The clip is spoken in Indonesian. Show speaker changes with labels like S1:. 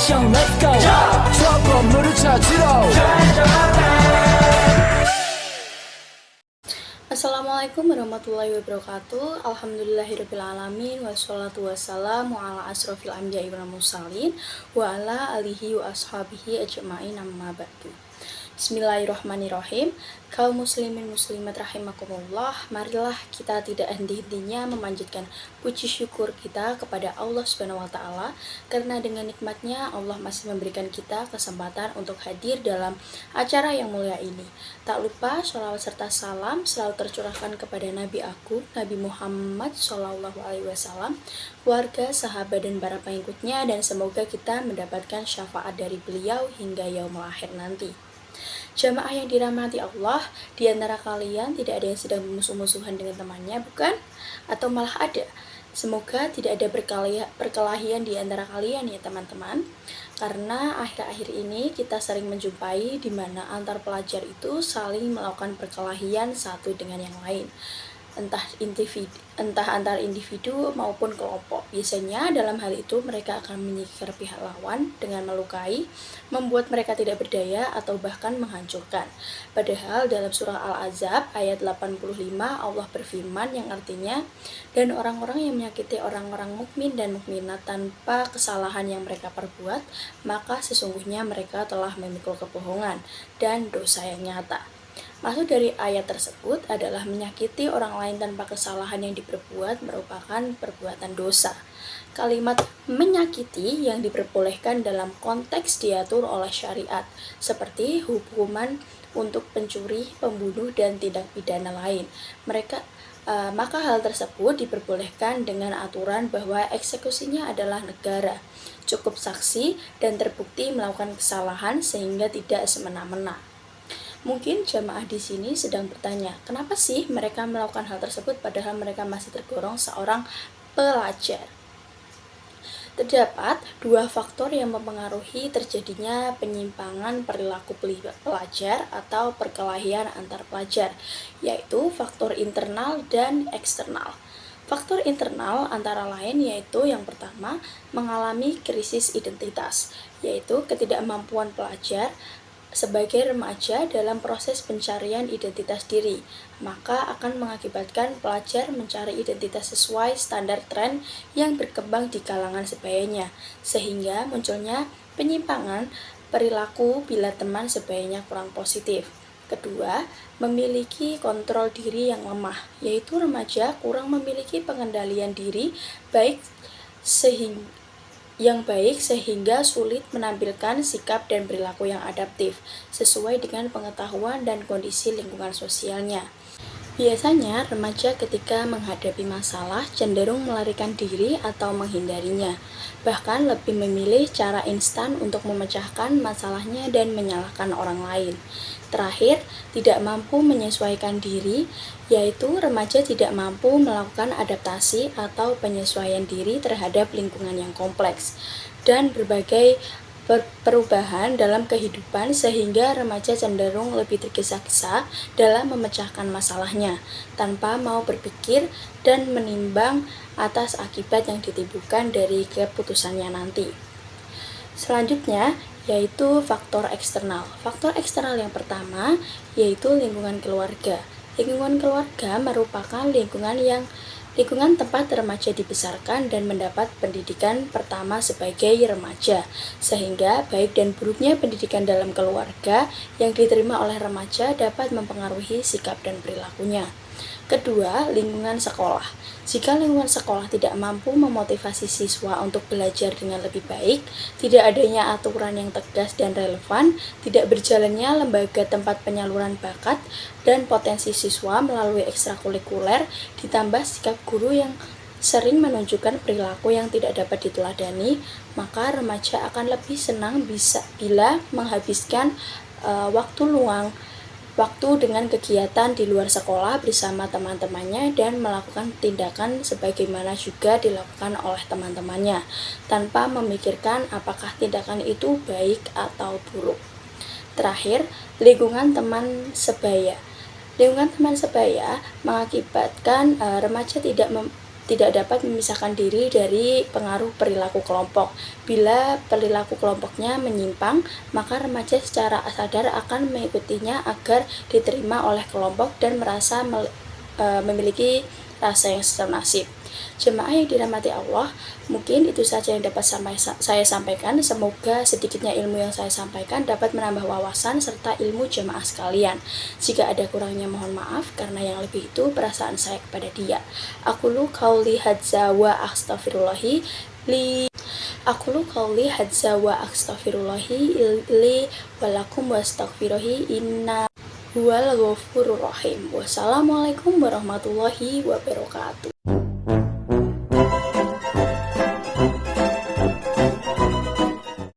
S1: 액션 let's go 저 건물을 찾으러
S2: Assalamualaikum warahmatullahi wabarakatuh. Alhamdulillahirrabbilalamin. Wassalatu wassalamu ala asrofil anbiya'i wal mursalin wa ala alihi wa ashabihi ajma'in amma ba'du. Bismillahirrahmanirrahim. Kaum muslimin muslimat rahimakumullah, marilah kita tidak henti-hentinya memanjatkan puji syukur kita kepada Allah Subhanahu wa taala, karena dengan nikmatnya Allah masih memberikan kita kesempatan untuk hadir dalam acara yang mulia ini. Tak lupa sholawat serta salam selalu tercurahkan kepada Nabi Agung Nabi Muhammad SAW, keluarga, sahabat dan para pengikutnya, dan semoga kita mendapatkan syafaat dari beliau hingga yaumul akhir nanti. Jamaah yang dirahmati Allah, di antara kalian tidak ada yang sedang bermusuh-musuhan dengan temannya, bukan? Atau malah ada? Semoga tidak ada perkelahian di antara kalian ya teman-teman. Karena akhir-akhir ini kita sering menjumpai di mana antar pelajar itu saling melakukan perkelahian satu dengan yang lain. Entah antar individu maupun kelompok. Biasanya dalam hal itu mereka akan menyingkir pihak lawan dengan melukai, membuat mereka tidak berdaya atau bahkan menghancurkan. Padahal dalam surah Al-Ahzab ayat 85 Allah berfirman yang artinya, dan orang-orang yang menyakiti orang-orang mukmin dan mukminat tanpa kesalahan yang mereka perbuat, maka sesungguhnya mereka telah memikul kebohongan dan dosa yang nyata. Maksud dari ayat tersebut adalah menyakiti orang lain tanpa kesalahan yang diperbuat merupakan perbuatan dosa. Kalimat menyakiti yang diperbolehkan dalam konteks diatur oleh syariat, seperti hukuman untuk pencuri, pembunuh, dan tindak pidana lain. Maka hal tersebut diperbolehkan dengan aturan bahwa eksekusinya adalah negara, cukup saksi dan terbukti melakukan kesalahan sehingga tidak semena-mena. Mungkin jamaah di sini sedang bertanya, kenapa sih mereka melakukan hal tersebut padahal mereka masih tergolong seorang pelajar? Terdapat dua faktor yang mempengaruhi terjadinya penyimpangan perilaku pelajar atau perkelahian antar pelajar, yaitu faktor internal dan eksternal. Faktor internal antara lain yaitu yang pertama, mengalami krisis identitas, yaitu ketidakmampuan pelajar sebagai remaja dalam proses pencarian identitas diri, maka akan mengakibatkan pelajar mencari identitas sesuai standar tren yang berkembang di kalangan sebayanya, sehingga munculnya penyimpangan perilaku bila teman sebayanya kurang positif. Kedua, memiliki kontrol diri yang lemah, yaitu remaja kurang memiliki pengendalian diri sehingga sulit menampilkan sikap dan perilaku yang adaptif sesuai dengan pengetahuan dan kondisi lingkungan sosialnya. Biasanya remaja ketika menghadapi masalah cenderung melarikan diri atau menghindarinya, bahkan lebih memilih cara instan untuk memecahkan masalahnya dan menyalahkan orang lain. Terakhir, tidak mampu menyesuaikan diri, yaitu remaja tidak mampu melakukan adaptasi atau penyesuaian diri terhadap lingkungan yang kompleks dan berbagai perubahan dalam kehidupan, sehingga remaja cenderung lebih tergesa-gesa dalam memecahkan masalahnya tanpa mau berpikir dan menimbang atas akibat yang ditimbulkan dari keputusannya nanti. Selanjutnya yaitu faktor eksternal. Faktor eksternal yang pertama yaitu lingkungan keluarga. Lingkungan keluarga merupakan lingkungan tempat remaja dibesarkan dan mendapat pendidikan pertama sebagai remaja, sehingga baik dan buruknya pendidikan dalam keluarga yang diterima oleh remaja dapat mempengaruhi sikap dan perilakunya. Kedua, lingkungan sekolah. Jika lingkungan sekolah tidak mampu memotivasi siswa untuk belajar dengan lebih baik, tidak adanya aturan yang tegas dan relevan, tidak berjalannya lembaga tempat penyaluran bakat dan potensi siswa melalui ekstrakurikuler, ditambah sikap guru yang sering menunjukkan perilaku yang tidak dapat diteladani, maka remaja akan lebih senang bila menghabiskan waktu dengan kegiatan di luar sekolah bersama teman-temannya dan melakukan tindakan sebagaimana juga dilakukan oleh teman-temannya tanpa memikirkan apakah tindakan itu baik atau buruk. Terakhir, lingkungan teman sebaya. Lingkungan teman sebaya mengakibatkan remaja tidak tidak dapat memisahkan diri dari pengaruh perilaku kelompok. Bila perilaku kelompoknya menyimpang, maka remaja secara sadar akan mengikutinya agar diterima oleh kelompok dan merasa memiliki rasa yang senasib. Jemaah yang dirahmati Allah, mungkin itu saja yang dapat saya sampaikan. Semoga sedikitnya ilmu yang saya sampaikan dapat menambah wawasan serta ilmu jemaah sekalian. Jika ada kurangnya mohon maaf, karena yang lebih itu perasaan saya kepada dia. Aqulu qauli hadza wa astaghfirullahi li li walakum wastaghfiruhi inna huwal ghafurur rahim. Wassalamualaikum warahmatullahi wabarakatuh.